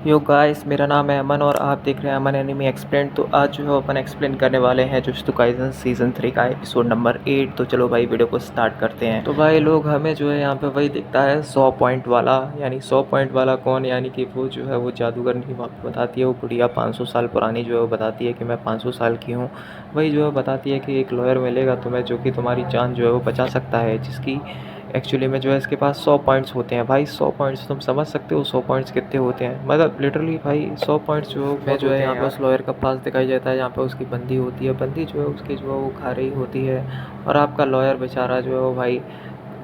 Yo guys, मेरा नाम है अमन और आप देख रहे हैं अमन एनिमी एक्सप्लेन। तो आज जो है अपन एक्सप्लेन करने वाले हैं जुत्सु काइसन सीज़न 3 का एपिसोड नंबर 8। तो चलो भाई वीडियो को स्टार्ट करते हैं। तो भाई लोग हमें जो है यहाँ पे वही दिखता है 100 पॉइंट वाला। यानी 100 पॉइंट वाला कौन? यानी कि वो जो है वो जादूगर की बात बताती है। वो बुढ़िया 500 साल पुरानी जो है वो बताती है कि मैं 500 साल की हूँ। वही जो है बताती है कि एक लॉयर मिलेगा तुम्हें जो कि तुम्हारी जान जो है वो बचा सकता है, जिसकी एक्चुअली में जो है इसके पास 100 पॉइंट्स होते हैं। भाई 100 पॉइंट्स तुम समझ सकते हो 100 पॉइंट्स कितने होते हैं? मतलब लिटरली भाई 100 पॉइंट्स जो मैं जो है यहाँ पे उस लॉयर का पास दिखाई देता है जहाँ पे उसकी बंदी होती है। बंदी जो है उसकी जो है वो खा रही होती है और आपका लॉयर बेचारा जो है वो भाई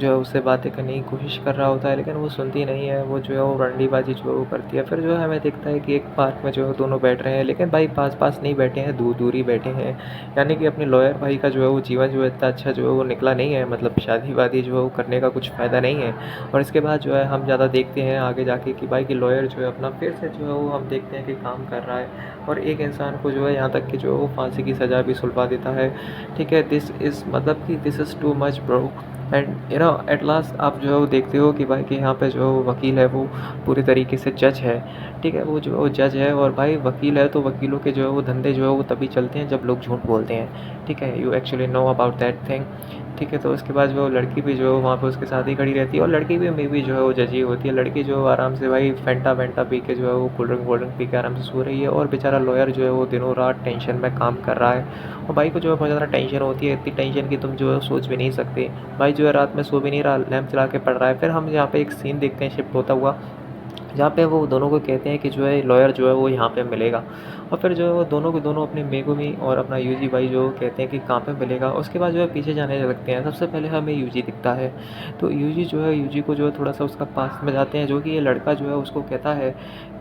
जो है उससे बातें करने की कोशिश कर रहा होता है, लेकिन वो सुनती नहीं है। वो जो है वो रंडीबाजी जो है वो करती है। फिर जो है हमें दिखता है कि एक पार्क में जो है दोनों बैठ रहे हैं, लेकिन भाई पास पास नहीं बैठे हैं, दूर दूर ही बैठे हैं। यानी कि अपने लॉयर भाई का जो है वो जीवन जो है इतना अच्छा जो है वो निकला नहीं है। मतलब शादी वादी जो है वो करने का कुछ फ़ायदा नहीं है। और इसके बाद जो है हम ज़्यादा देखते हैं आगे जाके कि भाई कि लॉयर जो है अपना फिर से जो है वो हम देखते हैं कि काम कर रहा है और एक इंसान को जो है यहाँ तक कि जो है वो फांसी की सज़ा भी सुलवा देता है। ठीक है, दिस इज़ मतलब कि this is too much bro. And at last आप जो है वो देखते हो कि भाई कि यहाँ पे जो वकील है वो पूरी तरीके से जज है। ठीक है, वो जो है वो जज है और भाई वकील है तो वकीलों के जो है वो धंधे जो है वो तभी चलते हैं जब लोग झूठ बोलते हैं। ठीक है, you actually know about that thing. ठीक है, तो उसके बाद जो लड़की भी जो है वहाँ पे उसके साथ ही खड़ी रहती है और लड़की भी मे भी जो है वो जज ही होती है। लड़की जो है आराम से भाई फेंटा वेंटा पी के जो है वो कोल्ड ड्रिंक वोल्ड ड्रिंक पी के आराम से सो रही है और बेचारा लॉयर जो है वो दिनों रात टेंशन में काम कर रहा है। और भाई को जो है बहुत ज़्यादा टेंशन होती है, इतनी टेंशन की तुम जो है सोच भी नहीं सकते। भाई जो है रात में सो भी नहीं रहा, लैंप चला के पड़ रहा है। फिर हम यहाँ पे एक सीन देखते हैं शिफ्ट होता हुआ, जहाँ पे वो दोनों को कहते हैं कि जो है लॉयर जो है वो यहाँ पे मिलेगा। और फिर जो है वो दोनों के दोनों अपने मेगुमी और अपना यूजी भाई जो कहते हैं कि कहाँ पे मिलेगा। उसके बाद जो है पीछे जाने लगते हैं। सबसे पहले हमें यूजी दिखता है, तो यूजी जो है यूजी को जो है थोड़ा सा उसका पास में जाते हैं, जो कि ये लड़का जो है उसको कहता है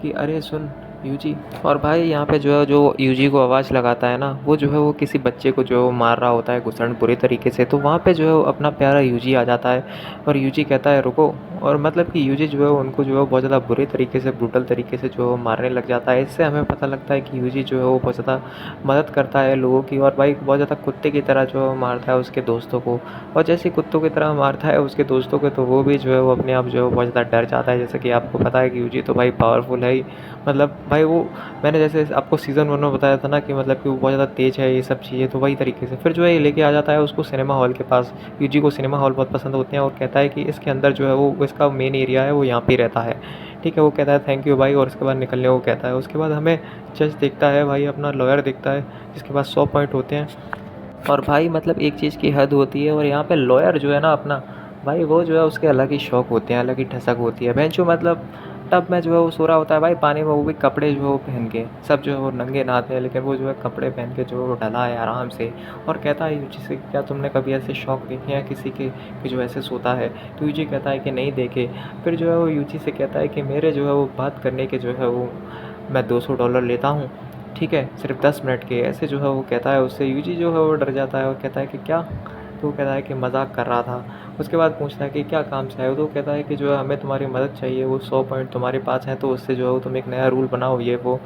कि अरे सुन यूजी। और भाई यहाँ पे जो है जो यूजी को आवाज़ लगाता है ना, वो जो है वो किसी बच्चे को जो है वो मार रहा होता है घुसड़ बुरी तरीके से। तो वहाँ पे जो है वो अपना प्यारा यूजी आ जाता है और यूजी कहता है रुको। और मतलब कि यूजी जो है उनको जो है बहुत ज़्यादा बुरे तरीके से ब्रूटल तरीके से जो है वो मारने लग जाता है। इससे हमें पता लगता है कि यूजी जो है वो बहुत ज़्यादा मदद करता है लोगों की और भाई बहुत ज़्यादा कुत्ते की तरह जो है वो मारता है उसके दोस्तों को। और जैसे कुत्तों की तरह मारता है उसके दोस्तों को, तो वो भी जो है वो अपने आप जो है बहुत ज़्यादा डर जाता है। जैसे कि आपको पता है कि यूजी तो भाई पावरफुल है ही। मतलब भाई वो मैंने जैसे आपको सीज़न 1 में बताया था ना कि मतलब कि वो बहुत ज़्यादा तेज़ है ये सब चीज़ें, तो वही तरीके से फिर जो है ये लेके आ जाता है उसको सिनेमा हॉल के पास। यूजी को सिनेमा हॉल बहुत पसंद होते हैं और कहता है कि इसके अंदर जो है वो इसका मेन एरिया है वो यहाँ पे रहता है। ठीक है, वो कहता है थैंक यू भाई और उसके बाद निकलने को कहता है। उसके बाद हमें जज देखता है भाई, अपना लॉयर दिखता है जिसके पास 100 पॉइंट होते हैं। और भाई मतलब एक चीज़ की हद होती है और यहाँ पे लॉयर जो है ना अपना भाई वो जो है उसके अलग ही शौक होते हैं, अलग ही ठसक होती है। बेंचो मतलब टब में जो है वो सो रहा होता है भाई पानी में, वो भी कपड़े जो है वो पहन के। सब जो है वो नंगे नहाते हैं लेकिन वो जो है कपड़े पहन के जो है वो डला है आराम से। और कहता है यूजी से क्या तुमने कभी ऐसे शौक देखे हैं किसी के कि जो ऐसे सोता है? तो यूजी कहता है कि नहीं देखे। फिर जो है वो यूजी से कहता है कि मेरे जो है वो बात करने के जो है वो मैं $200 लेता हूँ। ठीक है, सिर्फ 10 मिनट के। ऐसे जो है वो कहता है उससे। यूजी जो है वो डर जाता है और कहता है कि क्या? तो वो कहता है कि मजाक कर रहा था। उसके बाद पूछता है कि क्या काम से आए हो? तो वो कहता है कि जो है हमें तुम्हारी मदद चाहिए, वो 100 पॉइंट तुम्हारे पास हैं तो उससे जो है तुम एक नया रूल बनाओ ये वो।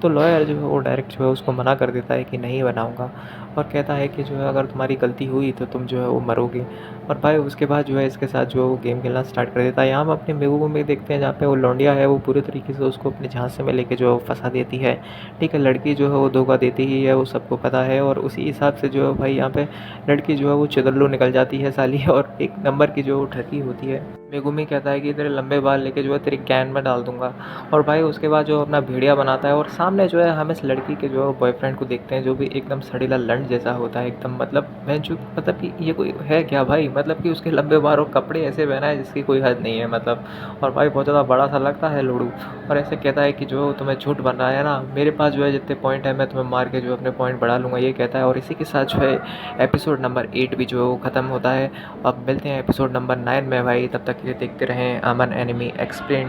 तो लॉयर जो है वो डायरेक्ट जो है उसको मना कर देता है कि नहीं बनाऊंगा और कहता है कि जो है अगर तुम्हारी गलती हुई तो तुम जो है वो मरोगे। और भाई उसके बाद जो है इसके साथ जो है वो गेम खेलना स्टार्ट कर देता है। यहाँ हम अपने मेगू में देखते हैं जहाँ पे वो लौंडिया है वो पूरी तरीके से उसको अपने झांसे में लेके जो है वो फंसा देती है। ठीक है, लड़की जो है वो धोखा देती ही है, वो सबको पता है। और उसी हिसाब से जो है भाई यहाँ पे लड़की जो है वो चुदल्लू निकल जाती है साली और एक नंबर की जो वो ठगी होती है। मेगुमी कहता है कि तेरे लंबे बाल लेके जो है तेरी कैन में डाल दूंगा। और भाई उसके बाद जो अपना भेड़िया बनाता है और सामने जो है हम इस लड़की के जो है बॉयफ्रेंड को देखते हैं जो भी एकदम सड़ीला लंड जैसा होता है एकदम। मतलब मैं जो मतलब कि ये कोई है क्या भाई? मतलब कि उसके लंबे बाल और कपड़े ऐसे पहना है जिसकी कोई हद नहीं है मतलब। और भाई बहुत ज़्यादा बड़ा सा लगता है लोड़ू। और ऐसे कहता है कि जो तुम्हें झूठ बन रहा है ना, मेरे पास जो है जितने पॉइंट है मैं तुम्हें मार के जो अपने पॉइंट बढ़ा लूँगा, ये कहता है। और इसी के साथ जो है एपिसोड नंबर 8 भी जो है वो ख़त्म होता है। अब मिलते हैं एपिसोड नंबर 9 में भाई, तब तक के लिए देखते रहें अमन एनिमी एक्सप्लेन।